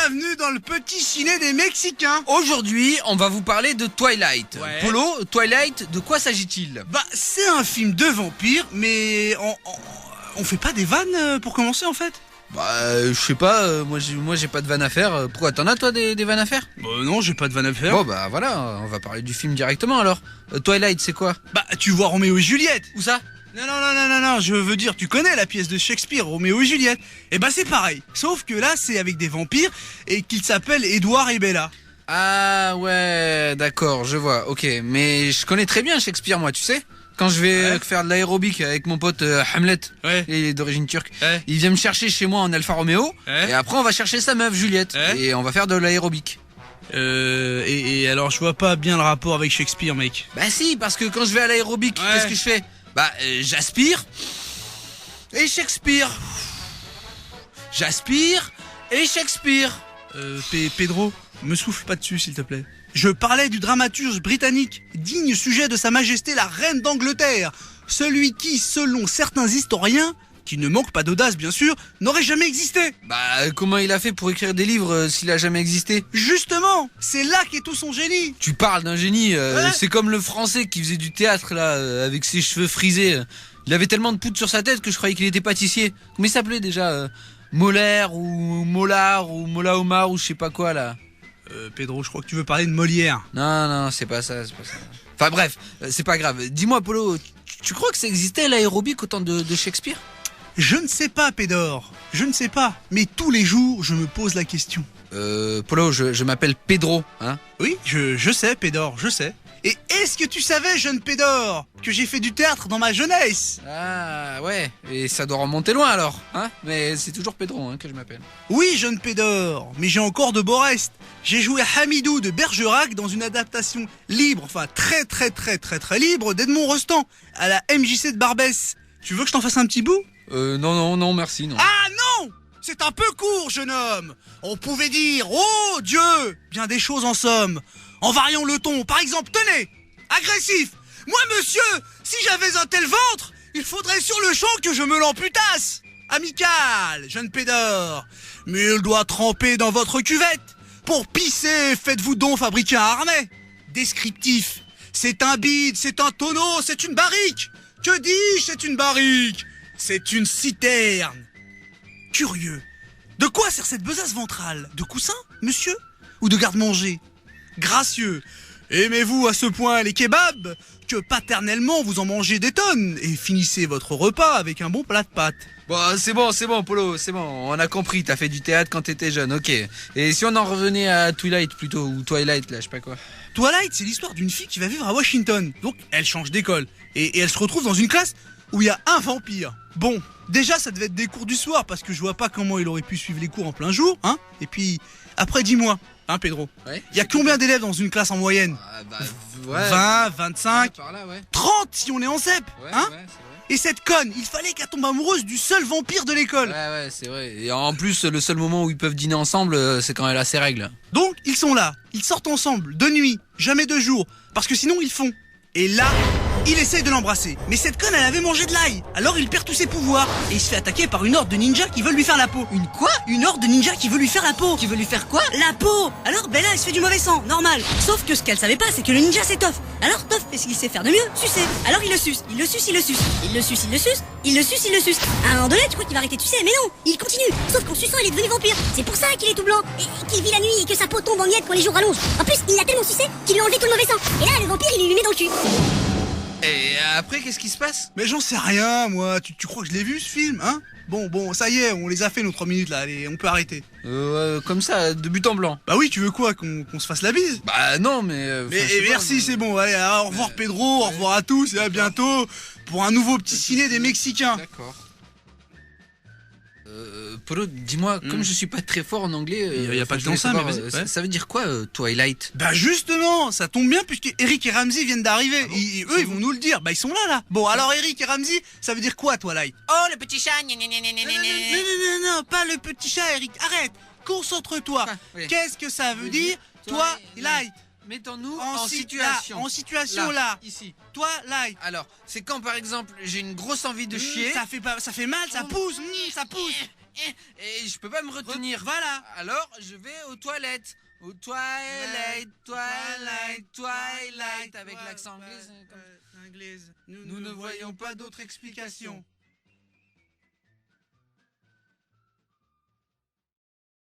bienvenue dans le petit ciné des Mexicains. Aujourd'hui, on va vous parler de Twilight. Ouais. Polo, Twilight, de quoi s'agit-il? Bah, c'est un film de vampires, mais on fait pas des vannes pour commencer en fait? Bah, je sais pas, moi j'ai pas de vanne à faire. Pourquoi, t'en as toi des vannes à faire? Non, j'ai pas de vanne à faire. Bon bah voilà, on va parler du film directement alors. Twilight, c'est quoi? Bah, tu vois Roméo et Juliette. Où ça? Non, je veux dire, tu connais la pièce de Shakespeare, Roméo et Juliette. Et bah c'est pareil, sauf que là c'est avec des vampires et qu'ils s'appellent Édouard et Bella. Ah ouais, d'accord, je vois, ok. Mais je connais très bien Shakespeare moi, tu sais. Quand je vais faire de l'aérobic avec mon pote Hamlet, il est d'origine turque, il vient me chercher chez moi en Alfa Romeo, et après on va chercher sa meuf Juliette, et on va faire de l'aérobic. Et alors je vois pas bien le rapport avec Shakespeare, mec. Bah si, parce que quand je vais à l'aérobic, qu'est-ce que je fais? Bah j'aspire et Shakespeare. J'aspire et Shakespeare. Pedro, me souffle pas dessus s'il te plaît. Je parlais du dramaturge britannique, digne sujet de Sa Majesté la Reine d'Angleterre. Celui qui, selon certains historiens, qui ne manquent pas d'audace bien sûr, n'aurait jamais existé. Bah comment il a fait pour écrire des livres s'il a jamais existé? Justement, c'est là qu'est tout son génie. Tu parles d'un génie, c'est comme le français qui faisait du théâtre là, avec ses cheveux frisés. Il avait tellement de poudre sur sa tête que je croyais qu'il était pâtissier. Comment il s'appelait déjà Molaire ou Mollard ou Mola Omar ou je sais pas quoi là. Pedro, je crois que tu veux parler de Molière. Non, c'est pas ça. Enfin bref, c'est pas grave. Dis-moi Polo, tu crois que ça existait l'aérobic au temps de Shakespeare? Je ne sais pas, Pédor. Je ne sais pas. Mais tous les jours, je me pose la question. Polo, je m'appelle Pedro, hein? Oui, je sais, Pédor, je sais. Et est-ce que tu savais, jeune Pédor, que j'ai fait du théâtre dans ma jeunesse? Ah ouais, et ça doit remonter loin alors, hein? Mais c'est toujours Pedro hein, que je m'appelle. Oui, jeune Pédor, mais j'ai encore de beaux restes. J'ai joué Hamidou de Bergerac dans une adaptation libre, enfin très libre d'Edmond Rostand à la MJC de Barbès. Tu veux que je t'en fasse un petit bout? Non, merci, non. Ah non! C'est un peu court, jeune homme. On pouvait dire, oh Dieu, bien des choses en somme. En variant le ton, par exemple, tenez, agressif. Moi, monsieur, si j'avais un tel ventre, il faudrait sur le champ que je me l'amputasse. Amical, jeune Pédor, mais il doit tremper dans votre cuvette. Pour pisser, faites-vous donc fabriquer un harnais. Descriptif, c'est un bide, c'est un tonneau, c'est une barrique. Que dis-je, c'est une barrique? C'est une citerne. Curieux. De quoi sert cette besace ventrale? De coussin, monsieur? Ou de garde-manger? Gracieux. Aimez-vous à ce point les kebabs que paternellement vous en mangez des tonnes et finissez votre repas avec un bon plat de pâtes? Bon, c'est bon, Polo, c'est bon, on a compris, t'as fait du théâtre quand t'étais jeune, ok. Et si on en revenait à Twilight plutôt, ou Twilight, là, je sais pas quoi. Twilight, c'est l'histoire d'une fille qui va vivre à Washington. Donc, elle change d'école. Et elle se retrouve dans une classe où il y a un vampire. Bon, déjà, ça devait être des cours du soir, parce que je vois pas comment il aurait pu suivre les cours en plein jour, hein. Et puis, après, dis-moi, hein, Pedro, il y a combien d'élèves dans une classe en moyenne? 20, 25, 30 si on est en CEP, hein. Et cette conne, il fallait qu'elle tombe amoureuse du seul vampire de l'école. Ouais, c'est vrai. Et en plus, le seul moment où ils peuvent dîner ensemble, c'est quand elle a ses règles. Donc, ils sont là, ils sortent ensemble, de nuit, jamais de jour, parce que sinon ils font. Et là, il essaye de l'embrasser. Mais cette conne, elle avait mangé de l'ail. Alors il perd tous ses pouvoirs. Et il se fait attaquer par une horde de ninjas qui veulent lui faire la peau. Une quoi? Une horde de ninjas qui veut lui faire la peau. Qui veut lui faire quoi? La peau. Alors Bella, elle se fait du mauvais sang, normal. Sauf que ce qu'elle savait pas, c'est que le ninja c'est Toph. Alors Toph fait ce qu'il sait faire de mieux, sucer. Alors il le suce. À un moment donné, tu crois qu'il va arrêter de sucer, mais non, il continue. Sauf qu'en suçant, il est devenu vampire. C'est pour ça qu'il est tout blanc et qu'il vit la nuit et que sa peau tombe en miettes quand les jours rallongent. En plus, il l'a tellement sucé qu'il lui a enlevé tout le mauvais sang. Et là, le vampire, il lui met dans le cul. Et après, qu'est-ce qui se passe? Mais j'en sais rien, moi. Tu crois que je l'ai vu, ce film, hein? Bon, ça y est, on les a fait nos 3 minutes, là. Allez, on peut arrêter. Comme ça, de but en blanc. Bah oui, tu veux quoi? Qu'on se fasse la bise? Bah non, mais... merci, c'est bon. Allez, au revoir, Pedro, au revoir à tous, et à bientôt pour un nouveau petit ciné des Mexicains. D'accord. Polo, dis-moi, comme je suis pas très fort en anglais, y a pas de temps ça, mais vas-y. Ça veut dire quoi, Twilight? Bah justement, ça tombe bien puisque Eric et Ramsey viennent d'arriver. Eux, ils vont nous le dire. Bah ils sont là. Bon, alors Eric et Ramsey, ça veut dire quoi, Twilight? Oh, le petit chat, Non, pas le petit chat, Eric. Arrête. Concentre-toi. Qu'est-ce que ça veut dire, Twilight? Mettons-nous en situation. En situation là. Ici. Twilight. Alors, c'est quand par exemple j'ai une grosse envie de chier. Ça fait mal, ça pousse, ça pousse. Et je peux pas me retenir. Voilà. Alors, je vais aux toilettes. Aux toilettes, twilight, avec l'accent anglais. Anglaise. Nous ne voyons pas d'autre explication.